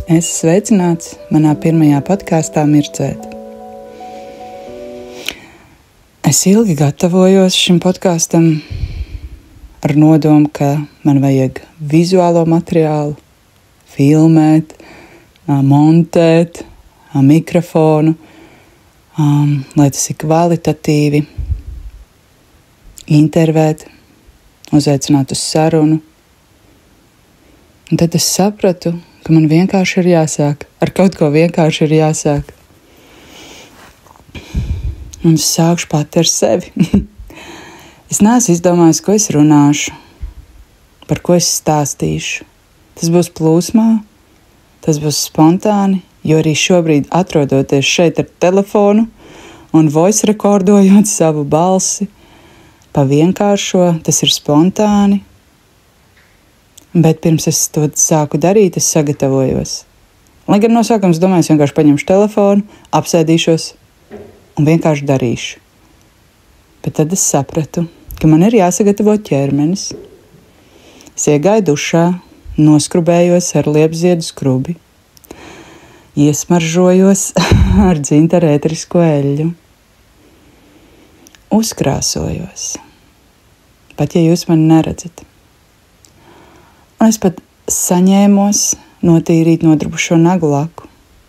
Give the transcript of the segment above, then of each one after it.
Es sveicināts manā pirmajā podkāstā Mirdzēt. Es ilgi gatavojos šim podkāstam ar nodomu, ka man vajag vizuālo materiālu, filmēt, montēt, mikrofonu, lai tas ir kvalitatīvi, intervēt, uzaicināt uz sarunu. Un tad es sapratu, ka man vienkārši ir jāsāk. Ar kaut ko vienkārši ir jāsāk. Un es sākšu pati ar sevi. Es neesmu izdomājis, ko es runāšu, par ko es stāstīšu. Tas būs plūsmā, tas būs spontāni, jo arī šobrīd atrodoties šeit ar telefonu un voice rekordojot savu balsi, pa vienkāršo, tas ir spontāni. Bet pirms es to sāku darīt, es sagatavojos. Lai gan no sākuma es domāju, es vienkārši paņemšu telefonu, apsēdīšos un vienkārši darīšu. Bet tad es sapratu, ka man ir jāsagatavo ķermenis. Es iegāju dušā, noskrubējos ar liepziedu skrubi, iesmaržojos ar dzintara ēterisko eļļu, uzkrāsojos, pat ja jūs mani neredzat. Un es pat saņēmos notīrīt nodrubušo nagu laku.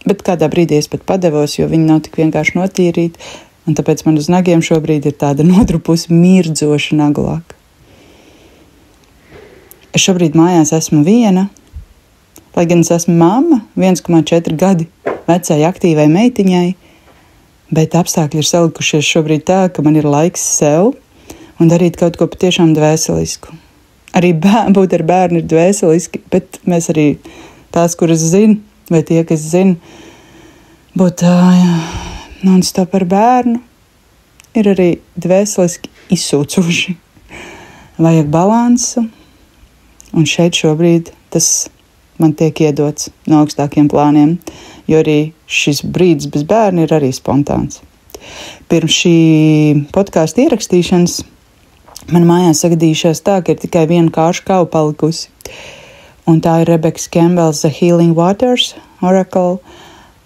Bet kādā brīdī es pat padevos, jo viņi nav tik vienkārši notīrīti, un tāpēc man uz nagiem šobrīd ir tāda nodrupusi mirdzoša nagu laka. Es šobrīd mājās esmu viena, lai gan es esmu mamma 1,4 gadi vecai aktīvai meitiņai, bet apstākļi ir salikušies šobrīd tā, ka man ir laiks sev un darīt kaut ko patiešām dvēselisku. Arī būt ar bērnu ir dvēseliski, bet mēs arī tās, kuras zina, vai tie, kas zina, būt non-stop ar bērnu, ir arī dvēseliski izsūcoši. Vajag balansu, un šeit šobrīd tas man tiek iedots no augstākiem plāniem, jo arī šis brīdis bez bērna ir arī spontāns. Pirms šī podkāsta ierakstīšanas man mājās sagadījušās tā, ka ir tikai viena kāršu kauva palikusi. Un tā ir Rebekas Campbells The Healing Waters Oracle.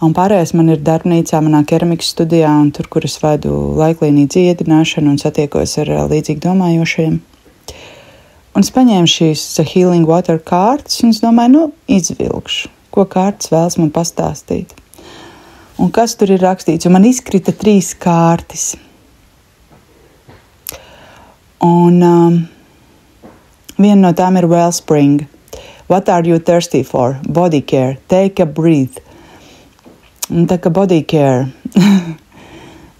Un pārējais man ir darbnīcā manā keramikas studijā, un tur, kur es vadu laiklīniju dziedināšanu un satiekos ar līdzīgi domājošiem. Un es paņēmu šīs The Healing Water kārtas, un es domāju, izvilkšu, ko kārtas vēlas man pastāstīt. Un kas tur ir rakstīts, un man izkrita 3 kārtas. Un viena no tām ir Wellspring. What are you thirsty for? Body care. Take a breath. Un tā kā body care.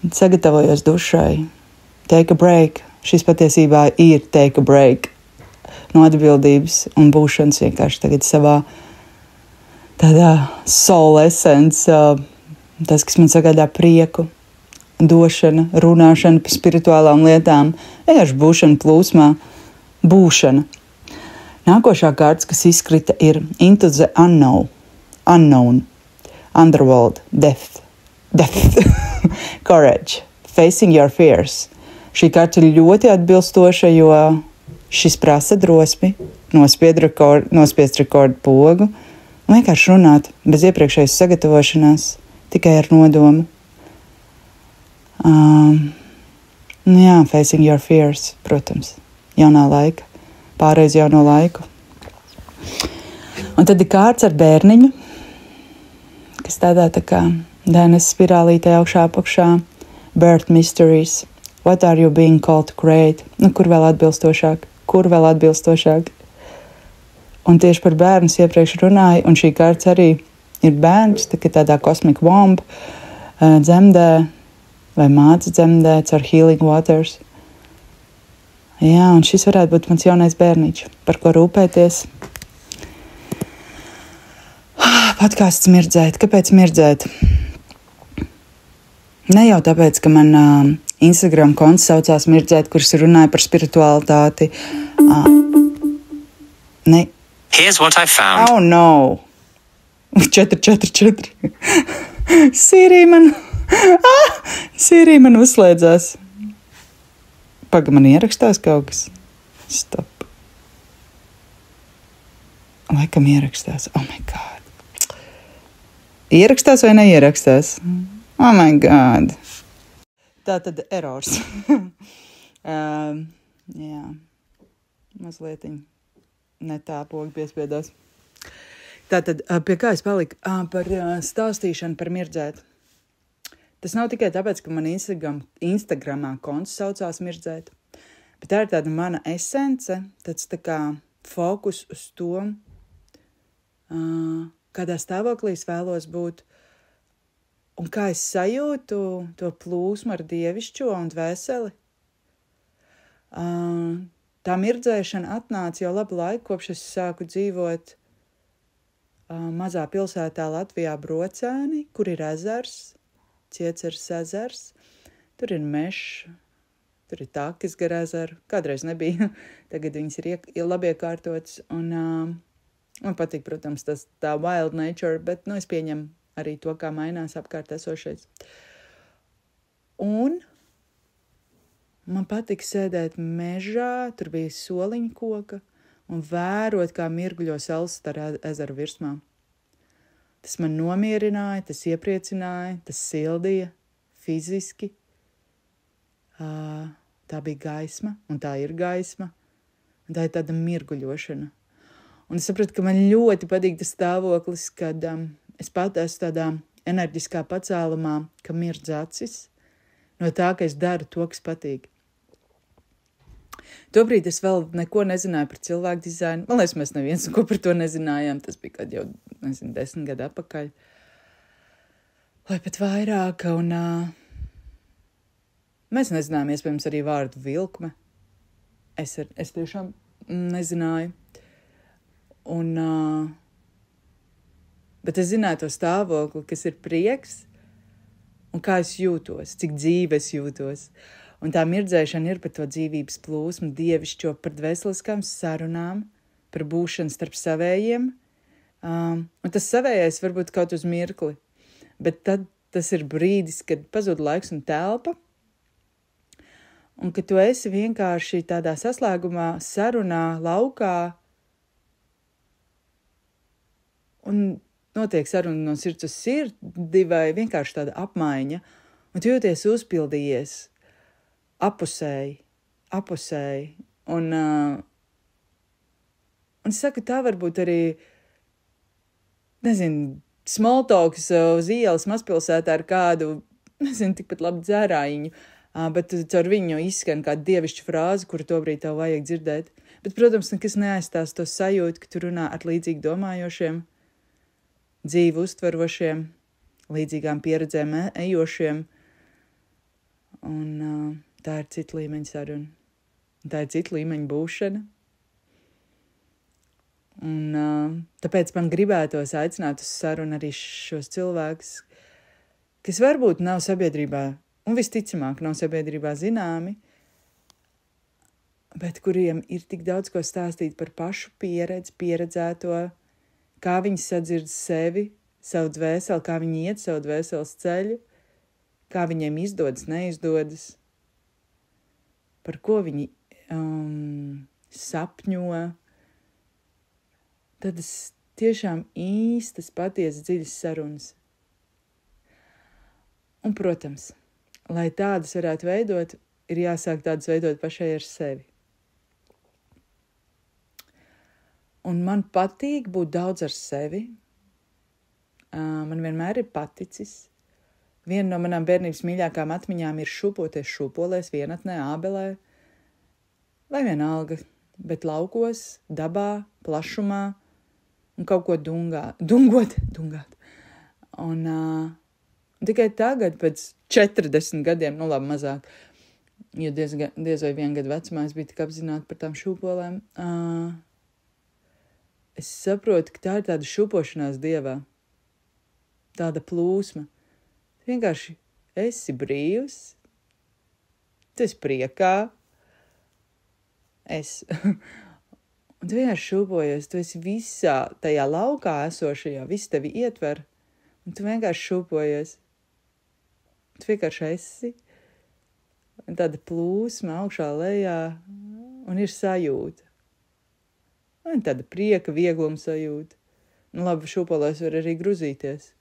Sagatavojos dušai. Take a break. Šis patiesībā ir take a break. No atbildības un būšanas vienkārši tagad savā tādā soul essence. Tas, kas man sagādā prieku. Došana, runāšana par spirituālām lietām, vienkārši būšana plūsmā, būšana. Nākošā kārtas, kas izkrita, ir Into the Unknown, Underworld, Death, Courage, Facing Your Fears. Šī kārta ir ļoti atbilstoša, jo šis prasa drosmi, nospiest rekordu pogu un vienkārši runāt bez iepriekšējas sagatavošanās, tikai ar nodomu. Facing your fears, protams, jaunā laika, pārreiz jauno laiku. Un tad ir kārts ar bērniņu, kas tādā tā kā DNS spirālītē augšā apakšā, Birth Mysteries, What are you being called to create? Kur vēl atbilstošāk? Un tieši par bērnus iepriekš runāju, un šī kārts arī ir bērns, tādā Cosmic Womb dzemdē, vai māca dzemdēts ar Healing Waters. Jā, un šis varētu būt mans jaunais bērniņš, par ko rūpēties. Podkāsts Mirdzēt. Kāpēc Mirdzēt? Ne jau tāpēc, ka man Instagram konts saucās Mirdzēt, kurš runāja par spiritualitāti. Ne. Here's what I found. Oh no! 4. Sīrija man uzslēdzās. Man ierakstās kaut kas. Stop. Laikam ierakstās. Oh my God. Ierakstās vai neierakstās? Oh my god. Tā tad errors. Jā. Mazliet ne tā poga piespiedās. Tātad, pie kā es paliku? Par stāstīšanu par mirdzēt. Tas nav tikai tāpēc, ka man Instagramā konts saucās mirdzēt, bet tā ir tāda mana esence, tāds tā kā fokus uz to, kādā stāvoklī es vēlos būt un kā es sajūtu to plūsmu ar dievišķo un dvēseli. Tā mirdzēšana atnāca jau labu laiku, kopš es sāku dzīvot mazā pilsētā Latvijā Brocēni, kur ir ezers, Cieceres ezers. Tur ir mežs, tur ir takas gar ezeru. Kādreiz nebija, tagad viņas ir labi iekārtotas. Un man patīk, protams, tā wild nature, bet es pieņemu arī to, kā mainās apkārt esošais. Un man patika sēdēt mežā, tur bija soliņa koka, un vērot, kā mirguļo saules ar ezeru virsmā. Tas man nomierināja, tas iepriecināja, tas sildīja fiziski. Tā bija gaisma, un tā ir gaisma, un tā ir tāda mirguļošana. Un es sapratu, ka man ļoti patīk tas stāvoklis, kad es pat esmu tādā enerģiskā pacēlumā, ka mirdz acis, no tā, ka es daru to, kas patīk. Tobrīd es vēl neko nezināju par cilvēku dizainu. Man liekas, mēs neviens ko par to nezinājām. Tas bija kad jau, 10 gadu atpakaļ. Vai pat vairāk. Un mēs nezinājām, iespējams, arī vārdu vilkme. Es tiešām nezināju. Un, bet es zināju to stāvokli, kas ir prieks un kā es jūtos, cik dzīve es jūtos. Un tā mirdzēšana ir par to dzīvības plūsmu, dievišķo, par dvēseliskām sarunām, par būšanu starp savējiem. Un tas savējais varbūt kaut uz mirkli, bet tad tas ir brīdis, kad pazūd laiks un telpa. Un ka tu esi vienkārši tādā saslēgumā, sarunā, laukā, un notiek saruna no sirds uz sirdi vai vienkārši tāda apmaiņa, un tu jūties uzpildījies. Apusēji. Un es saku, tā varbūt arī, small talks uz ielas mazpilsētā ar kādu, tikpat labi dzērājiņu, bet caur viņu izskan kāda dievišķa frāze, kuru tobrīd tev vajag dzirdēt. Bet, protams, nekas neaizstās to sajūtu, ka tu runā ar līdzīgi domājošiem, dzīvi uztverošiem, līdzīgām pieredzēm ejošiem, un tā ir cita līmeņa saruna. Tā ir cita līmeņa būšana. Un tāpēc man gribētos aicināt uz sarunu arī šos cilvēkus, kas varbūt nav sabiedrībā, un visticamāk nav sabiedrībā zināmi, bet kuriem ir tik daudz ko stāstīt par pašu pieredzi, pieredzēto, kā viņi sadzird sevi, savu dvēseli, kā viņi iet savu dvēseles ceļu, kā viņiem izdodas, neizdodas, par ko viņi sapņo. Tad tiešām īstas, patiesas, dziļas sarunas. Un, protams, lai tādas varētu veidot, ir jāsāk tādas veidot pašai ar sevi. Un man patīk būt daudz ar sevi. Man vienmēr ir paticis. Viena no manām bērnības mīļākām atmiņām ir šūpoties šūpolēs, vienatnē, ābelē, vai vienalga, bet laukos, dabā, plašumā un kaut ko dungāt. Un tikai tagad, pēc 40 gadiem, labi, mazāk, jo diez vai 1 gadu vecumā es biju tik apzināta par tām šūpolēm, es saprotu, ka tā ir tāda šūpošanās dievā, tāda plūsma. Vienkārši esi brīvs, tu esi priekā, un tu vienkārši šūpojies, tu esi visā tajā laukā esošajā, viss tevi ietver, un tu vienkārši šūpojies. Tu vienkārši esi, un tāda plūsma augšā lejā, un ir sajūta. Un tāda prieka, viegluma sajūta. Labi, šūpolēs var arī gruzīties.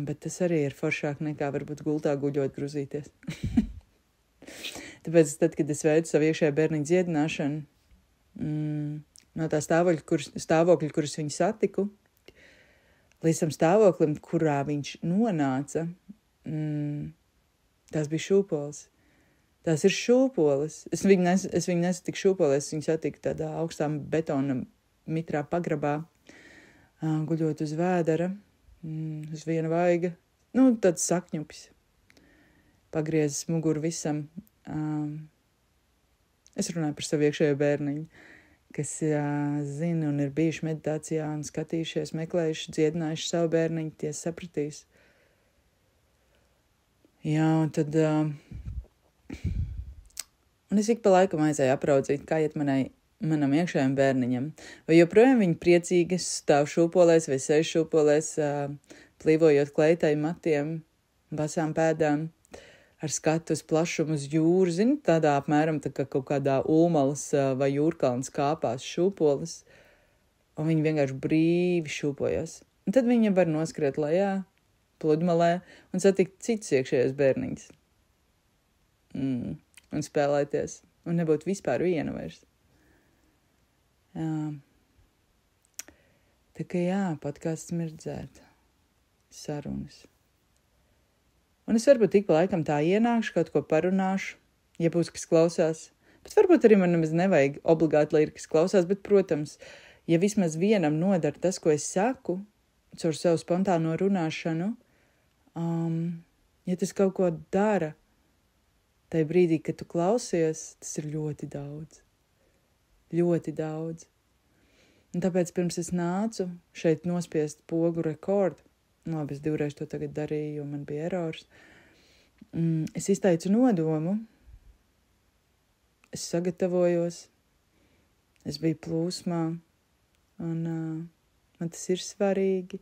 Bet tas arī ir foršāk nekā varbūt gultā guļot gruzīties. Tāpēc tad, kad es veicu savu iekšējā bērniņa dziedināšanu, no tā stāvokļa, kurus viņu satiku, līdz tam stāvoklim, kurā viņš nonāca, tās bija šūpoles. Tās ir šūpoles. Es viņu nesatiku šūpolēs, es viņu satiku tādā augstā betona mitrā pagrabā, guļot uz vēdera, uz viena vaiga, tāds sakņupis. Pagriezis muguru visam. Es runāju par savu iekšējo bērniņu, kas zina un ir bijuši meditācijā un skatījušies, meklējuši, dziedinājuši savu bērniņu, tie sapratīs. Jā, un tad... Un es ik pa laikam aizēju apraudzīt, kā iet manam iekšējam bērniņam. Vai joprojām viņi priecīgi stāv šūpolēs vai sēž šūpolēs, plīvojot kleitai matiem, basām pēdām, ar skatu uz plašumu uz jūru, zini, tādā apmēram tā kā kaut kādā Ulmalas vai Jūrkalns kāpās šūpoles, un viņi vienkārši brīvi šūpojas. Un tad viņi var noskriet lejā, pludmalē, un satikt citus iekšējos bērniņus. Un spēlēties, un nebūt vispār viena vairs. Jā. Tā kā jā, podkāsts mirdzēt, sarunas. Un es varbūt tik pa laikam tā ienākšu, kaut ko parunāšu, ja būs kas klausās. Bet varbūt arī man nemaz nevajag obligāti, lai ir kas klausās, bet, protams, ja vismaz vienam nodara tas, ko es saku, caur savu spontāno runāšanu, ja tas kaut ko dara, tajā brīdī, kad tu klausies, tas ir ļoti daudz. Ļoti daudz. Un tāpēc pirms es nācu šeit nospiest pogu rekordu, labi, es 2 reizes to tagad darīju, jo man bija erors, es izteicu nodomu, es sagatavojos, es biju plūsmā, un man tas ir svarīgi.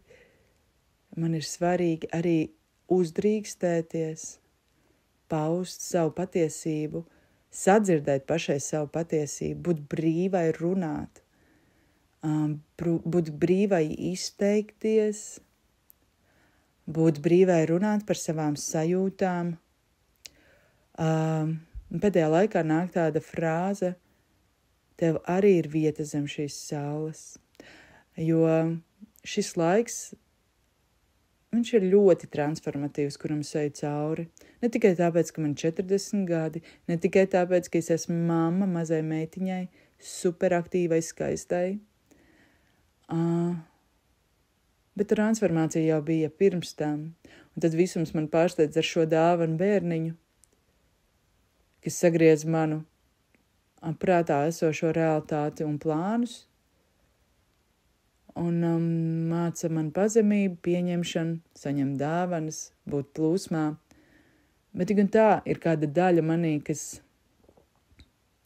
Man ir svarīgi arī uzdrīkstēties, paust savu patiesību, sadzirdēt pašai savu patiesību, būt brīvai runāt, būt brīvai izteikties, būt brīvai runāt par savām sajūtām. Pēdējā laikā nāk tāda frāze, tev arī ir vieta zem šīs saules, jo šis laiks, viņš ir ļoti transformatīvs, kuram es eju cauri. Ne tikai tāpēc, ka man 40 gadi, ne tikai tāpēc, ka es esmu mamma mazai meitiņai, superaktīvai, skaistai. Bet transformācija jau bija pirms tam. Un tad visums man pārsteidz ar šo dāvanu bērniņu, kas sagriez manu prātā esošo realitāti un plānus, un māca man pazemību, pieņemšanu, saņemt dāvanas, būt plūsmā. Bet tik un tā ir kāda daļa manī, kas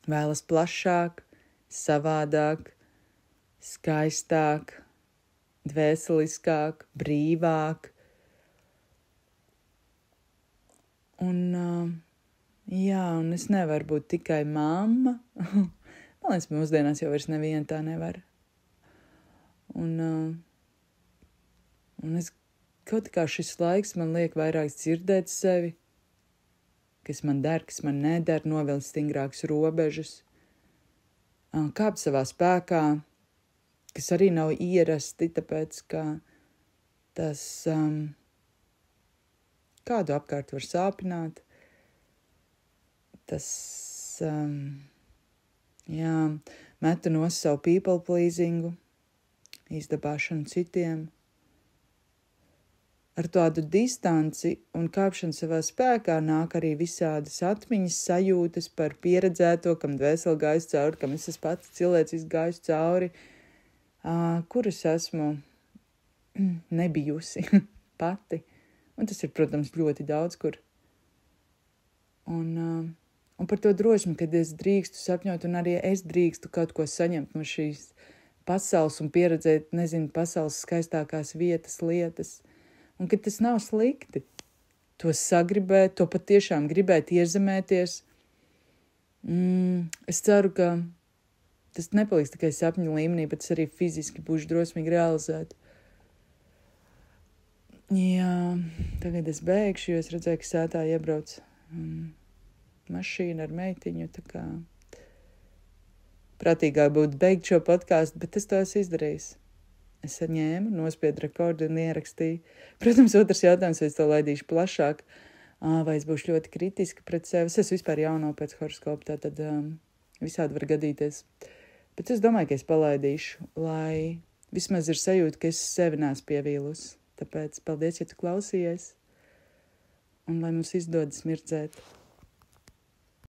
vēlas plašāk, savādāk, skaistāk, dvēseliskāk, brīvāk. Un es nevaru būt tikai mamma. Man liekas, mūsdienās jau vairs neviena tā nevar. Un es kaut kā šis laiks man liek vairāk dzirdēt sevi, kas man der, kas man neder, novilkt stingrākas robežas, kāpt savā spēkā, kas arī nav ierasti, tāpēc, ka tas kādu apkārt var sāpināt, tas, metu no savu people pleasingu, izdabāšanu citiem, ar tādu distanci un kāpšanu savā spēkā nāk arī visādas atmiņas, sajūtas par pieredzēto, kam dvēseli gājis cauri, kam es pats cilvēciski gājis cauri, kuras esmu nebijusi pati. Un tas ir, protams, ļoti daudz kur. Un par to drosmi, kad es drīkstu sapņot un arī es drīkstu kaut ko saņemt no šīs pasaules un pieredzēt, pasaules skaistākās vietas, lietas. Un kad tas nav slikti, to sagribēt, to patiešām gribēt iezemēties. Es ceru, ka tas nepaliks tikai sapņu līmenī, bet tas arī fiziski būšu drosmīgi realizēt. Jā, tagad es beigšu, jo es redzēju, ka sētā iebrauc mašīna ar meitiņu, tā kā prātīgāk būtu beigt šo podkāstu, bet es to esmu izdarījis. Es ņēmu, nospiedu rekordu un ierakstīju. Protams, otrs jautājums, vai es to laidīšu plašāk, vai es būšu ļoti kritiski pret sevi. Es esmu vispār jauno pēc horoskopa, tātad visādi var gadīties. Bet es domāju, ka es palaidīšu, lai vismaz ir sajūta, ka es sevi neesmu pievīlus. Tāpēc paldies, ja tu klausījies, un lai mums izdodas mirdzēt.